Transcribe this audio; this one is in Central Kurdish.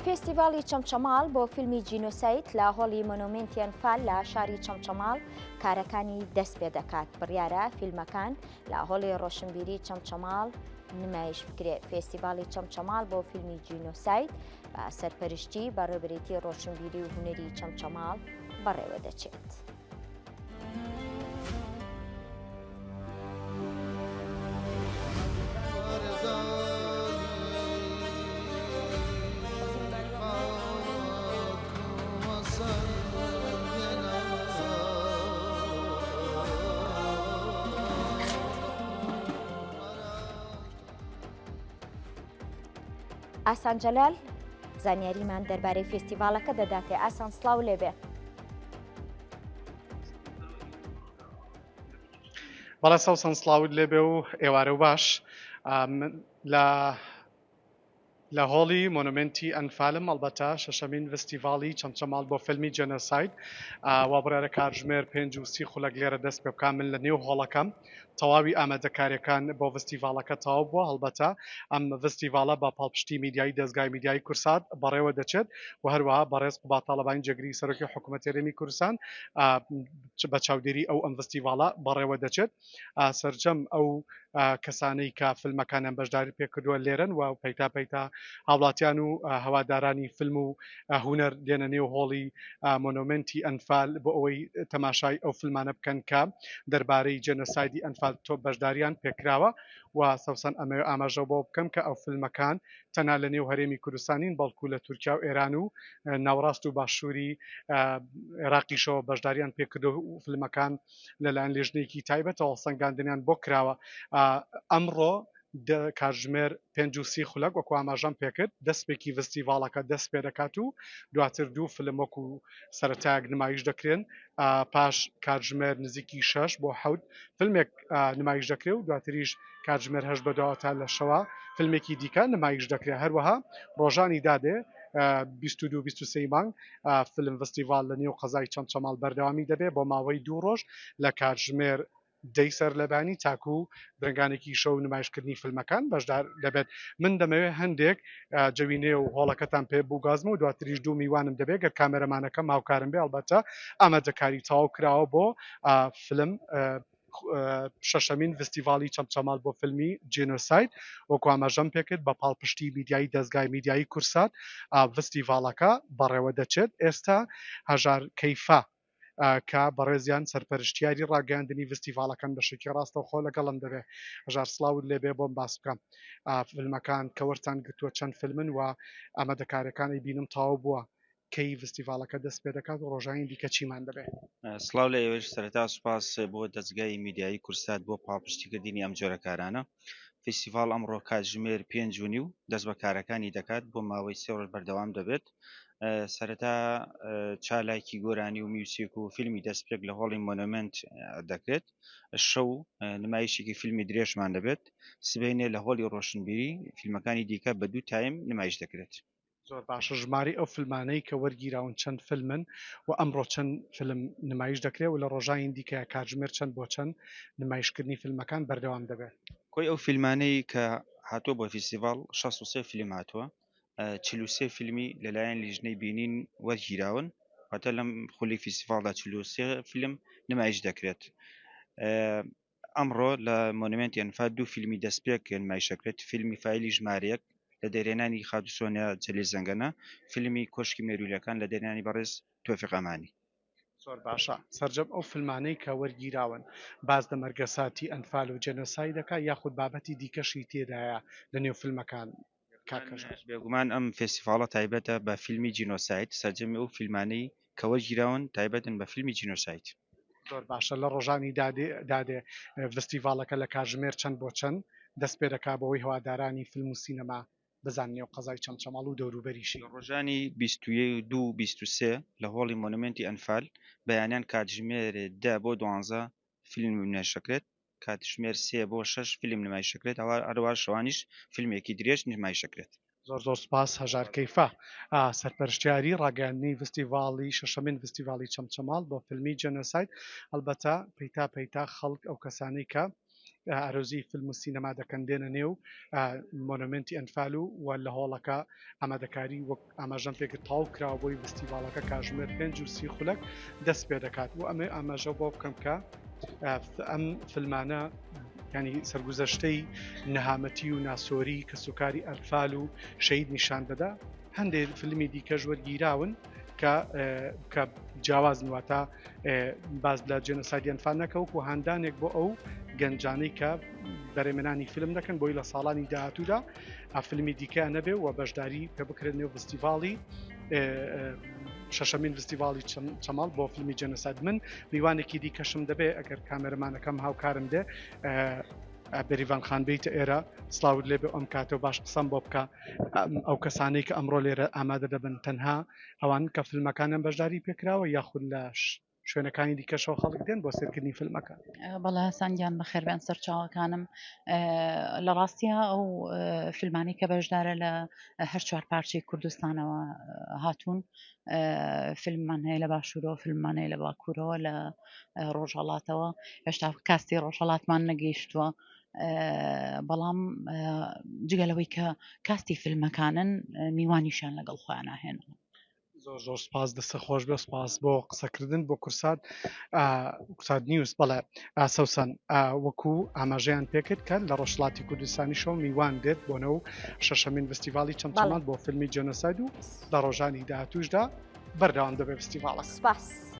فێستیڤاڵی چەمچەماڵ بۆ فیلمی جینۆسایت لە هۆڵی مۆنومنتی ئەنفال لە شاری چەمچەماڵ کارەکانی دەست پێ دەکات. بڕیارە فیلمەکان لە هۆڵی ڕۆشنبیری چەمچەماڵ نمایش بکرێت. فێستیڤاڵی چەمچەماڵ بۆ فیلمی جینۆسایت بە سەرپەرشتی بەڕێوەبەرێتی ڕۆشنبیری و هونەری چەمچەماڵ بەڕێوە دەچێت. ئاسان جەلال زانیاریمان دەربارەی فێستیڤاڵەکە دەداتێ. ئاسان سڵاو لێبێ. بەڵێ سەوسن سڵاوت لێبێ و ئێوارە و باش لە هۆڵی مۆنومنتی ئەنفالم ئەڵبەتە شەشەمین فستیڤاڵی چەمچەماڵ بۆ فیلمی جێنۆساید وا بڕیارە کاتژمێر 5:30 خولەک لێرە دەست پێ بکات. من لە نێو هۆڵەکەم تەواوی ئامادەکاریەکان بۆ فستیڤاڵەکە تەواو بووە. هەڵبەتە ئەم فستیڤاڵە بە پاڵپشتی میدیایی دەستگای میدیایی کورسات بەڕێوە دەچێت و هەروەها بەڕێز قوبات تاڵەبانی جێگری سەرۆکی حکوومەتی هەرێمی کوردستان بە چاودێری ئەو ئەم فستیڤاڵە بەڕێوە دەچێت. سەرجەم ئەو کەسانەی کە فیلمەکانیان بەشداری پێکردووە لێرن و پەیتا پەیتا هاوڵاتیان و هەوادارانی فیلم و هونەر دێنە نێو هۆڵی مۆنومنتی ئەنفال بۆ ئەوەی تەماشای ئەو فیلمانە بکەن کە دەربارەی جێنۆسایدی ئەنفال تۆ بەشداریان پێکراوە و سەوسەن ئەمە ئاماژە بۆ بکەم کە ئەو فیلمەکان تەنها لە نێو هەرێمی کوردستانین بەڵکو لە تورکیا و ئێران و ناوەڕاست و باشووری عێراقیشەوە بەشداریان پێکردو و فیلمەکان لەلایەن لێژنەیەکی تایبەتەوە سەنگاندنیان بۆ کراوە. ئەمڕۆ کاتژمێر 5:30 خولەک وەکو ئاماژەم پێکرد دەستپێکی فستیڤاڵەکە دەست پێ دەکات و دواتر دوو فیلم وەکو سەرەتایەک نمایش دەکرێن. پاش کاتژمێر نزیکی 6 بۆ 7 فیلمێک نمایش دەکرێت و دواتریش کاتژمێر 8 بەداوەتا لە شەوە فیلمێکی دیکە نمایش دەکرێت. هەروەها ڕۆژانی دادێ 22-23 مانگ فیلم فستیڤال لە نێو قەزای چەمچەماڵ بەردەوامی دەبێت بۆ ماوەی 2 ڕۆژ لە کاتژمێر دەی سەرلەبانی تاکو و برنگانێکی شەو نمایشکردنی فیلمەکان بەشدار دەبێت. من دەمەوێت هەندێک جەوینێ و هۆڵەکەتان پێ بووگازمە و دواتریش دوو میوانم دەبێت گەر کامێرەمانەکە ماوکارم بێ ئەڵبەتە ئامادەکاری تەواو کراوە بۆ فیلم شەشەمین فستیڤاڵی چەمچەماڵ بۆ فیلمی جێنۆساید وەکو ئاماژەم پێکرد بە پاڵپشتی میدیایی دەستگای میدیایی کورسات فستیڤاڵەکە بەڕێوە دەچێت. ئێستا هەژار کەیفا کە بەڕێزیان سەرپەرشتیاری ڕاگەاندنی فستیڤاڵەکان بەشێکی ڕاستە و خۆ لەگەڵم دەبێت. هەژار سڵاوت لێبێ بۆم باس بکەم فیلمەکان کە وەرتان گرتووە چەند فیلمن و ئامادەکاریەکانی بینم تەواو بووە کەی فستیڤاڵەکە دەست پێ دەکات و ڕۆژانی دیکە چیمان دەبێت. سڵاو لە ئێوەش سەرەتا سوپاس بۆ دەستگای میدیایی کورسات بۆ پاڵپشتیکردنی ئەم جۆرە کارانە. فستیڤاڵ ئەمڕۆ کاتژمێر 5:30 دەست بە کارەکانی دەکات بۆ ماوەی 3 ڕۆژ بەردەوام دەبێت. سەرەتا چالایکی گۆرانی و میوسیک و فیلمی دەستپێک لە هۆڵی مۆنومنت دەکرێت. شەو نمایشێکی فیلمی درێژمان دەبێت. سبەینێ لە هۆڵی ڕۆشنبیری فیلمەکانی دیکە بە 2 تایم نمایش دەکرێت. زۆر باشە. ژماری ئەو فیلمانەی کە وەرگیراون چەند فیلمن و ئەمڕۆ چەند فیلم نمایش دەکرێت و لە ڕۆژانی دیکە کاتژمێر چەند بۆ چەند نمایشکردنی فیلمەکان بەردەوام دەبێت. کۆی ئەو فیلمانەی کە هاتووە بۆ فستیڤاڵ 63 فیلم هاتووە. 43 فیلمی لەلایەن لیژنەی بینین وەرگیراون واتە لەم خولی فستیڤاڵدا 43 فیلم نمایش دەکرێت. ئەمڕۆ لە مۆنومنتی ئەنفال 2 فیلمی دەستپێک نمایش دەکرێت. فیلمی فایلی ژمارەیەک لە دەرێنانی خاتوسۆنیا جەلیل زەنگەنە، فیلمی کۆشکی مێروولەکان لە دەرێنانی بەڕێز تۆفیق ئەمانی. زۆر باشە. سەرجەم ئەو فیلمانەی کە وەرگیراون باز لە مەرگەساتی ئەنفال و جێنۆسایدەکە یاخود بابەتی دیکەشی تێدایە لە نێو فیلمەکان. بێگومان ئەم فستیڤاڵە تایبەتە بە فیلمی جینۆساید. سەرجەمی ئەو فیلمانەی کە وەرگیراون تایبەتن بە فیلمی جینۆساید. زۆر باشە. لە ڕۆژانی دادێ فستیڤاڵەکە لە کاتژمێر چەند بۆ چەند دەست پێ دەکات بەوەی هەوادارانی فیلم و سینەما بزان نێو قەزای چەمچەماڵ و دەوروبەریشی. ڕۆژانی 22-23 لە هۆڵی مۆنومنتی ئەنفال بەیانیان کاتژمێر 10 بۆ 12 فیلم نمایشەکرێت. کاتژمێر 3 بۆ 6 فیلم نمایشەکرێت. هەروە شەوانیش فیلمێکی درێژ نمایشەکرێت. زۆر سپاس هەژار کەیفا سەرپەرشتیاری ڕاگەاندنی فستیڤاڵی شەشەمین فستیڤاڵی چەمچەماڵ بۆ فیلمی جێنۆساید. هەڵبەتە پەیتا خەڵک ئەو کەسانەی کە ئارۆزی فیلم و سینەما دەکەن دێنە نێو مۆنومنتی ئەنفال و لە هۆڵەکە ئامادەکاری وەک ئاماژەم پێکرد تاو کراوە بۆی فستیڤالەکە کاژمێر 5 خولەک دەست پێ دەکات و ئەمە ئاماژە بۆ بکەم کە ئەم فیلمانە ینی سەرگوزەشتەی نەهامەتی و ناسۆری کە سوکاری ئەلفال و شەید نیشان دەدا هەندێک فیلمی دیکەش وەرگیراون کە جیاوازن واتە باز لە جێنۆسایدی ئەنفال نەکەوت و هاندانێک بۆ ئەو گەنجانەی کە بەرەمێنانی فیلم دەکەن بۆی لە ساڵانی داهاتوودا فیلمی دیکە نەبێ و بەشداری پێ بکرێت نێو فستیڤاڵی شەشەمین فستیڤاڵی چەماڵ بۆ فیلمی جێنۆساید من میوانێکی دیکەشم دەبێ ئەگەر کامێرەمانەکەم هاوکارم دێ بەریڤان خانبیتە ئێرە سلااوت لێبێ ئەم کاتەوە باش قسەم بۆ بکە ئەو کەسانەی کە ئەمڕۆ لێرە ئامادە دەبن تەنها ئەوان کە فیلمەکانم بەشداری پێکراوە یاخود لە شوێنەکانی دیکەشەوە خەڵک دێن بۆ سێرکردنی فیلمەکان. بەڵێ سانگیان بەخێربیان سەرچاوەکانم لە ڕاستیە ئەو فیلمانی کە بەشدارە لە هەر چوار پارچەی کوردستانەوە هاتوون فیلممان هەیە لە باشوورەوە فیلممان هەیە لە باکوورەوە لە ڕۆژهەڵاتەوە هێشتا کاستی ڕۆژهەڵاتمان نەگەیشتووە بەڵام جگەلەوەی کە کاستی فیلمەکانن میوانیشان لەگەڵ خۆیان ناهێنەوە. زۆر زۆر سپاس دەستە خۆش بێ سپاس بۆ قسەکردن بۆ کورسات نیوز بەڵێ سەوسەن وەکو ئاماژەیان پێکرد کە لە ڕۆژهەڵاتی کوردستانی شەو میوان دێت بۆنەوە شەشەمین فستیڤاڵی چەمچەماڵ بۆ فیلمی جێنۆساید و لە ڕۆژانی داهاتووشدا بەردەوام دەبێت فستیڤاڵەکە. سپاس.